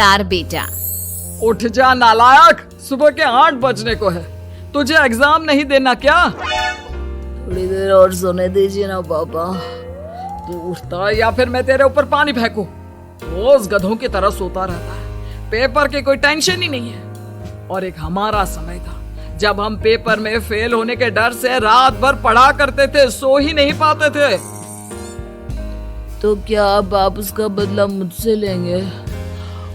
खबरदार बेटा। उठ जा नालायक, सुबह के 8 बजने को है। तुझे एग्जाम नहीं देना क्या? थोड़ी देर और सोने दीजिए ना पापा। तू उठता या फिर मैं तेरे ऊपर पानी फेंकूं? रोज गधों की तरह सोता रहता है, पेपर की कोई टेंशन ही नहीं है। और एक हमारा समय था जब हम पेपर में फेल होने के डर से रात भर पढ़ा करते थे, सो ही नहीं पाते थे। तो क्या आप उसका बदला मुझसे लेंगे?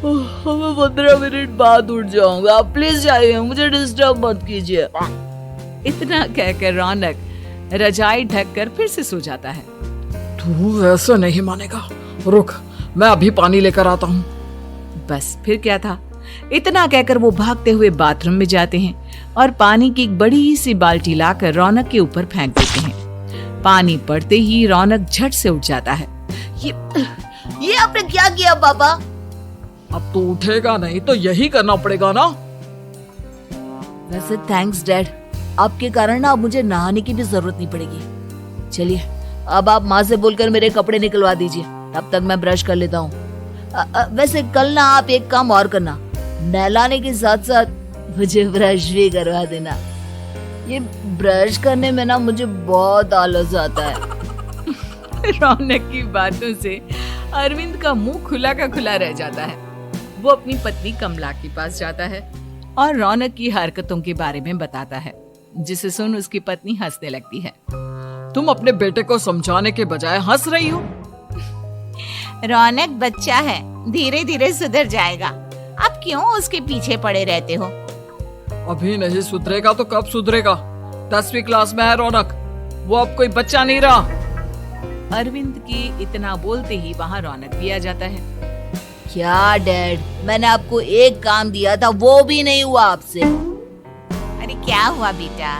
मैं 15 मिनट बाद उठ जाऊंगा, आप प्लीज जाइए, मुझे डिस्टर्ब मत कीजिए। इतना कहकर रौनक रजाई ढककर फिर से सो जाता है। तू ऐसा नहीं मानेगा, रुक मैं अभी पानी लेकर आता हूँ। बस फिर क्या था, इतना कहकर वो भागते हुए बाथरूम में जाते हैं और पानी की एक बड़ी सी बाल्टी लाकर रौनक के ऊपर फेंक देते हैं। पानी पड़ते ही रौनक झट से उठ जाता है। ये आपने क्या किया पापा? अब तो उठेगा नहीं तो यही करना पड़ेगा ना। वैसे थैंक्स डैड, आपके कारण ना अब मुझे नहाने की भी जरूरत नहीं पड़ेगी। चलिए अब आप माँ से बोलकर मेरे कपड़े निकलवा दीजिए, तब तक मैं ब्रश कर लेता हूँ। वैसे कल ना आप एक काम और करना, नहलाने के साथ साथ मुझे ब्रश भी करवा देना। ये ब्रश करने में ना मुझे बहुत आलस आता है। रौनक की बातों से अरविंद का मुंह खुला का खुला रह जाता है। वो अपनी पत्नी कमला के पास जाता है और रौनक की हरकतों के बारे में बताता है, जिसे सुन उसकी पत्नी हंसने लगती है। तुम अपने बेटे को समझाने के बजाय हंस रही हो। रौनक बच्चा है, धीरे धीरे सुधर जाएगा। आप क्यों उसके पीछे पड़े रहते हो? अभी नहीं सुधरेगा तो कब सुधरेगा? 10वीं क्लास में है रौनक, वो अब कोई बच्चा नहीं रहा। अरविंद के इतना बोलते ही वहाँ रौनक भी आ जाता है। क्या डैड, मैंने आपको एक काम दिया था, वो भी नहीं हुआ आपसे। अरे क्या हुआ बेटा?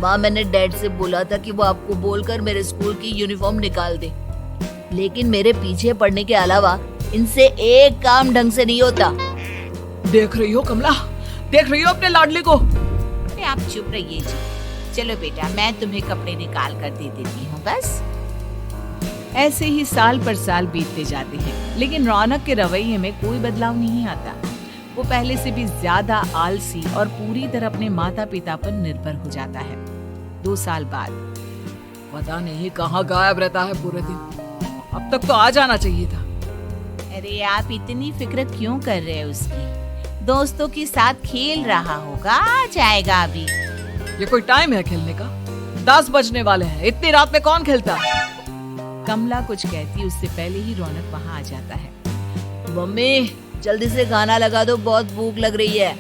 माँ, मैंने डैड से बोला था कि वो आपको बोलकर मेरे स्कूल की यूनिफॉर्म निकाल दे, लेकिन मेरे पीछे पड़ने के अलावा इनसे एक काम ढंग से नहीं होता। देख रही हो कमला, देख रही हो अपने लाडले को? अरे आप चुप रहिए जी। चलो बेटा, मैं तुम्हें कपड़े निकाल कर दे देती हूँ। बस ऐसे ही साल पर साल बीतते जाते हैं, लेकिन रौनक के रवैये में कोई बदलाव नहीं आता। वो पहले से भी ज्यादा आलसी और पूरी तरह अपने माता पिता पर निर्भर हो जाता है। 2 साल बाद पता नहीं कहाँ गायब रहता है पूरे दिन, अब तक तो आ जाना चाहिए था। अरे आप इतनी फिक्र क्यों कर रहे हैं उसकी? दोस्तों के साथ खेल रहा होगा, आ जाएगा अभी। ये कोई टाइम है खेलने का? 10 बजने वाले हैं, इतनी रात में कौन खेलता है? कमला कुछ कहती उससे पहले ही रौनक वहाँ आ जाता है। मम्मी जल्दी से खाना लगा दो, बहुत भूख लग रही है।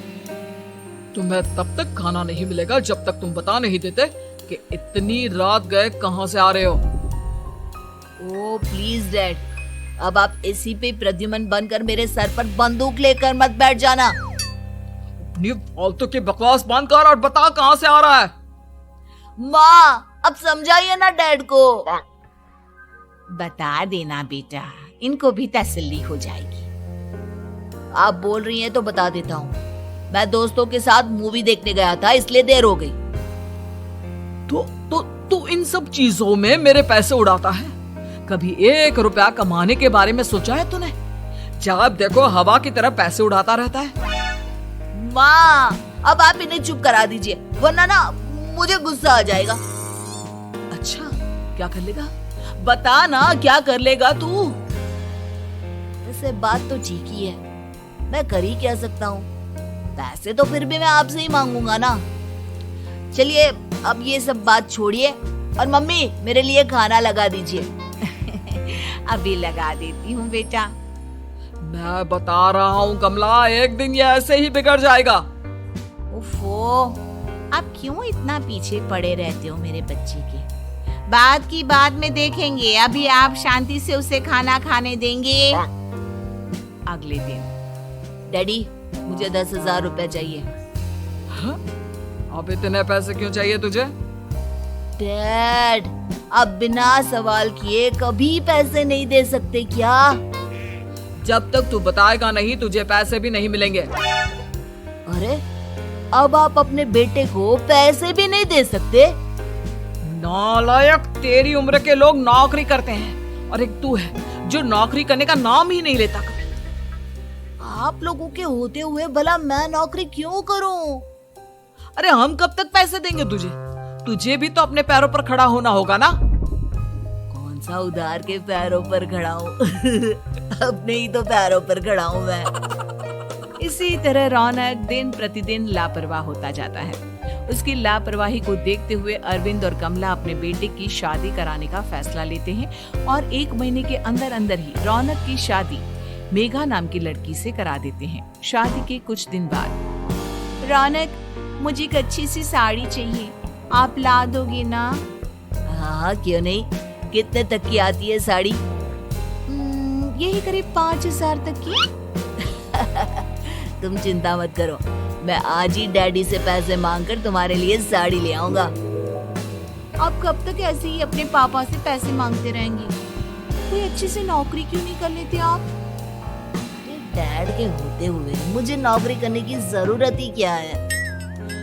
तुम्हें तब तक खाना नहीं मिलेगा जब तक तुम बता नहीं देते कि इतनी रात गए कहाँ से आ रहे हो। ओह प्लीज डैड, अब आप एसी पे प्रद्युमन बनकर मेरे सर पर बंदूक लेकर मत बैठ जाना। अपनी फालतू की बकवास बंद कर और बता कहाँ से आ रहा है। माँ अब समझाइए ना डैड को। बता देना बेटा, इनको भी तसल्ली हो जाएगी। आप बोल रही हैं तो बता देता हूँ, मैं दोस्तों के साथ मूवी देखने गया था, इसलिए देर हो गई। तो इन सब चीजों में मेरे पैसे उड़ाता है। कभी 1 रुपया कमाने के बारे में सोचा है तूने? जब देखो हवा की तरह पैसे उड़ाता रहता है। माँ अब आप इन्हें चुप करा दीजिए, वरना ना मुझे गुस्सा आ जाएगा। अच्छा क्या कर लेगा? बता ना क्या कर लेगा तू? वैसे बात तो ठीक ही है, मैं कर ही क्या सकता हूँ। पैसे तो फिर भी मैं आपसे ही मांगूंगा ना। चलिए अब ये सब बात छोड़िए और मम्मी मेरे लिए खाना लगा दीजिए। अभी लगा देती हूँ बेटा। मैं बता रहा हूँ कमला, एक दिन ये ऐसे ही बिगड़ जाएगा। ओफो, आप क्यों इतना पीछे पड़े रहते हो मेरे बच्चे के? बात की बाद में देखेंगे, अभी आप शांति से उसे खाना खाने देंगे। अगले दिन डैडी मुझे 10,000 रुपए चाहिए। हाँ? अब इतने पैसे क्यों चाहिए तुझे? डैड अब बिना सवाल किए कभी पैसे नहीं दे सकते क्या? जब तक तू बताएगा नहीं तुझे पैसे भी नहीं मिलेंगे। अरे अब आप अपने बेटे को पैसे भी नहीं दे सकते? नालायक, तेरी उम्र के लोग नौकरी करते हैं और एक तू है जो नौकरी करने का नाम ही नहीं लेता कभी। आप लोगों के होते हुए भला मैं नौकरी क्यों करूं? अरे हम कब तक पैसे देंगे तुझे? तुझे भी तो अपने पैरों पर खड़ा होना होगा ना। कौन सा उधार के पैरों पर खड़ा हूँ? अपने ही तो पैरों पर खड़ा हूँ मैं। इसी तरह रौनक दिन प्रतिदिन लापरवाह होता जाता है। उसकी लापरवाही को देखते हुए अरविंद और कमला अपने बेटे की शादी कराने का फैसला लेते हैं और 1 महीने के अंदर अंदर ही रौनक की शादी मेघा नाम की लड़की से करा देते हैं। शादी के कुछ दिन बाद, रौनक, मुझे एक अच्छी सी साड़ी चाहिए, आप ला दोगे ना? हाँ, क्यों नहीं। कितने तक की आती है साड़ी? यही करीब 5,000 तक की। तुम चिंता मत करो, मैं आज ही डैडी से पैसे मांगकर तुम्हारे लिए साड़ी ले आऊंगा। आप कब तक ऐसे ही अपने पापा से पैसे मांगते रहेंगे? कोई अच्छी सी नौकरी क्यों नहीं कर लेते आप? डैड के होते हुए मुझे नौकरी करने की जरूरत ही क्या है?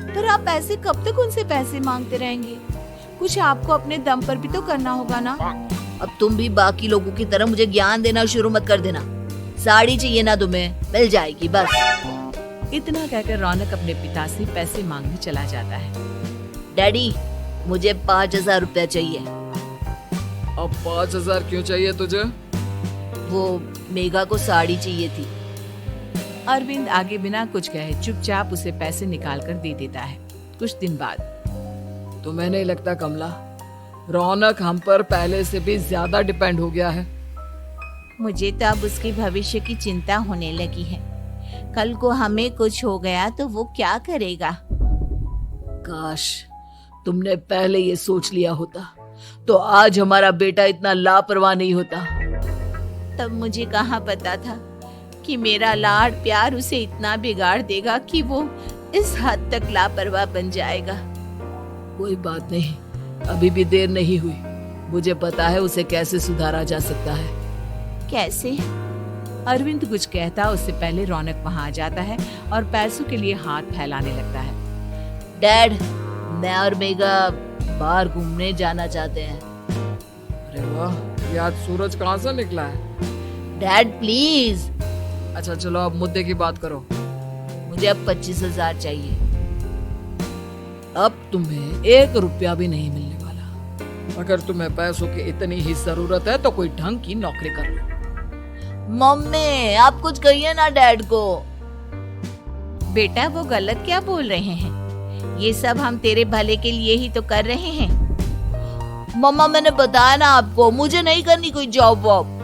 पर आप ऐसे कब तक उनसे पैसे मांगते रहेंगे? कुछ आपको अपने दम पर भी तो करना होगा ना। अब तुम भी बाकी लोगों की तरह मुझे ज्ञान देना शुरू मत कर देना। साड़ी चाहिए ना तुम्हें, मिल जाएगी बस। इतना कहकर रौनक अपने पिता से पैसे मांगने चला जाता है। डैडी, मुझे 5,000 रुपया चाहिए। अब 5,000 क्यों चाहिए तुझे? वो मेघा को साड़ी चाहिए थी। अरविंद आगे बिना कुछ कहे चुपचाप उसे पैसे निकाल कर दे देता है। कुछ दिन बाद, तुम्हें नहीं लगता कमला, रौनक हम पर पहले से भी ज्यादा डिपेंड हो गया है? मुझे तो अब उसके भविष्य की चिंता होने लगी है। कल को हमें कुछ हो गया तो वो क्या करेगा? काश तुमने पहले ये सोच लिया होता तो आज हमारा बेटा इतना लापरवाह नहीं होता। तब मुझे कहाँ पता था कि मेरा लाड प्यार उसे इतना बिगाड़ देगा कि वो इस हद तक लापरवाह बन जाएगा। कोई बात नहीं, अभी भी देर नहीं हुई। मुझे पता है उसे कैसे सुधारा जा सकता है। कैसे? अरविंद कुछ कहता उससे पहले रौनक वहां आ जाता है और पैसों के लिए हाथ फैलाने लगता है। डैड, मैं और मेघा बाहर घूमने जाना चाहते हैं। अरे वाह, ये आज सूरज कहाँ से निकला है? Dad please. अच्छा चलो अब मुद्दे की बात करो। मुझे अब 25,000 चाहिए। अब तुम्हें 1 रुपया भी नहीं मिलने वाला। अगर तुम्हें पैसों की इतनी ही जरूरत है तो कोई ढंग की नौकरी कर लो। मम्मी, आप कुछ कहिए ना डैड को। बेटा, वो गलत क्या बोल रहे हैं? ये सब हम तेरे भले के लिए ही तो कर रहे हैं। मम्मा, मैंने बताया ना आपको, मुझे नहीं करनी कोई जॉब वॉब।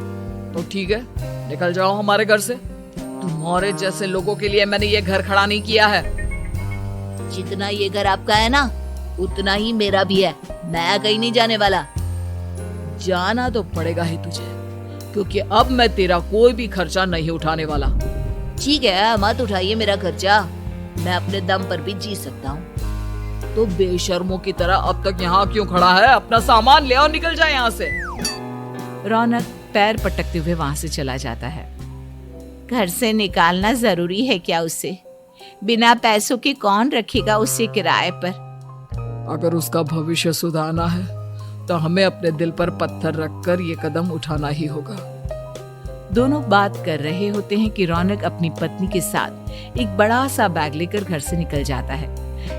तो ठीक है, निकल जाओ हमारे घर से। तुम्हारे जैसे लोगों के लिए मैंने ये घर खड़ा नहीं किया है। जितना ये घर आपका है ना, उतना ही मेरा भी है। मैं कहीं नहीं जाने वाला। जाना तो पड़ेगा ही तुझे, क्योंकि अब मैं तेरा कोई भी खर्चा नहीं उठाने वाला। ठीक है, मत उठाइए मेरा खर्चा, मैं अपने दम पर भी जी सकता हूँ। तो बेशर्मों की तरह अब तक यहाँ क्यों खड़ा है? अपना सामान ले और निकल जाए यहाँ से। रौनक पैर पटकते हुए वहां से चला जाता है। घर से निकालना जरूरी है क्या उसे? बिना पैसों के कौन रखेगा उसे किराए पर? अगर उसका भविष्य सुधारना है तो हमें अपने दिल पर पत्थर रखकर ये कदम उठाना ही होगा। दोनों बात कर रहे होते हैं कि रौनक अपनी पत्नी के साथ एक बड़ा सा बैग लेकर घर से निकल जाता है,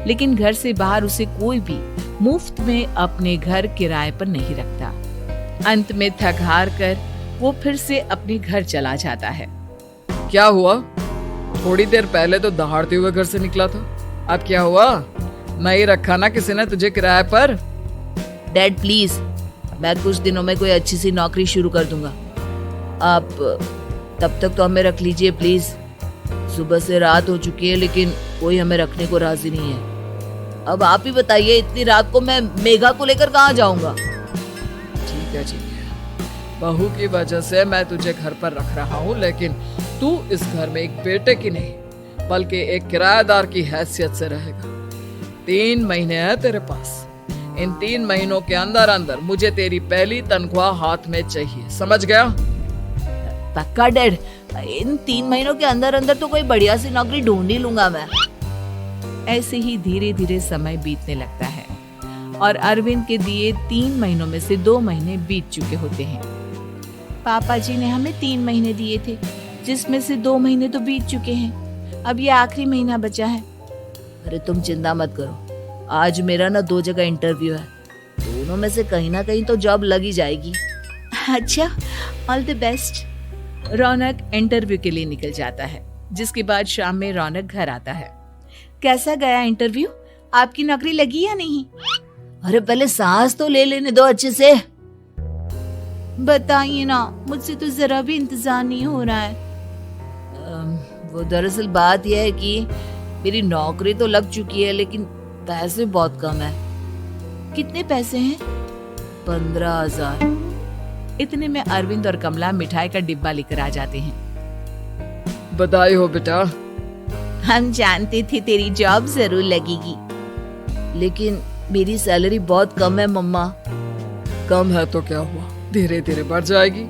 लेकिन घर से बाहर उसे कोई भी मुफ्त में अपने घर किराए पर नहीं रखता। अंत में थक हार कर वो फिर से अपने घर चला जाता है। क्या हुआ? थोड़ी देर पहले तो दहाड़ते हुए घर से निकला था, अब क्या हुआ? नहीं रखा ना किसी ने तुझे किराए पर? डैड प्लीज, मैं कुछ दिनों में कोई अच्छी सी नौकरी शुरू कर दूंगा। आप तब तक तो हमें रख लीजिए प्लीज। सुबह से रात हो चुकी है लेकिन कोई हमें रखने को राजी नहीं है। अब आप ही बताइए, इतनी रात को मैं मेघा को लेकर कहाँ जाऊंगा? ठीक है, बहू की वजह से मैं तुझे घर पर रख रहा हूँ, लेकिन तू इस घर में एक बेटे की नहीं बल्कि एक किराएदार की हैसियत से रहेगा। 3 महीने है तेरे पास। इन 3 महीनों के अंदर अंदर मुझे तेरी पहली तनख्वाह हाथ में चाहिए, समझ गया? पक्का डैड, इन 3 महीनों के अंदर अंदर तो कोई बढ़िया सी नौकरी ढूंढ ही लूंगा मैं। ऐसे ही धीरे धीरे समय बीतने लगता है और अरविंद के दिए 3 महीनों में से 2 महीने बीत चुके होते हैं। पापा जी ने हमें 3 महीने दिए थे, जिसमें से 2 महीने तो बीत चुके हैं। अब ये आखिरी महीना बचा है। अरे तुम चिंता मत करो, आज मेरा ना 2 जगह इंटरव्यू है, दोनों में से कहीं ना कहीं तो जॉब लग ही जाएगी। अच्छा, all the best. Raunak interview के लिए निकल जाता है, जिसके बाद शाम में रौनक घर आता है। कैसा गया इंटरव्यू? आपकी नौकरी लगी या नहीं? अरे पहले सांस तो ले लेने दो अच्छे से। बताइए ना, मुझसे तो जरा भी इंतजार नहीं हो रहा है। वो दरअसल बात यह है कि मेरी नौकरी तो लग चुकी है, लेकिन पैसे बहुत कम है। कितने पैसे हैं? 15,000। इतने में अरविंद और कमला मिठाई का डिब्बा लेकर आ जाते हैं। बधाई हो बेटा। हम जानते थे तेरी जॉब जरूर लगेगी। लेकिन मेरी सैलरी बहुत कम है मम्मा। कम है तो क्या हुआ, धीरे धीरे बढ़ जाएगी।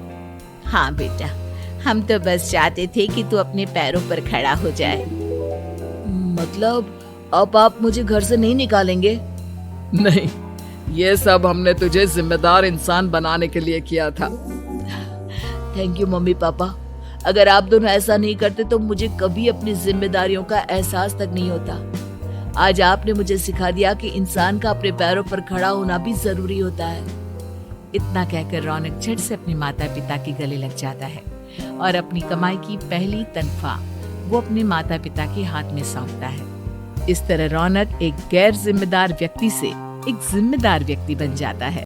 हाँ बेटा, हम तो बस चाहते थे कि तू अपने पैरों पर खड़ा हो जाए। मतलब अब आप मुझे घर से नहीं निकालेंगे? नहीं, ये सब हमने तुझे जिम्मेदार इंसान बनाने के लिए किया था। Thank you mummy papa. अगर आप दोनों ऐसा नहीं करते तो मुझे कभी अपनी जिम्मेदारियों का एहसास तक नहीं होता। आज आपने मुझे सिखा दिया कि इंसान का अपने पैरों पर खड़ा होना भी जरूरी होता है। इतना कहकर रौनक झट से अपने माता पिता के गले लग जाता है और अपनी कमाई की पहली तनख्वाह वो अपने माता पिता के हाथ में सौंपता है। इस तरह रौनक एक गैर जिम्मेदार व्यक्ति से एक जिम्मेदार व्यक्ति बन जाता है।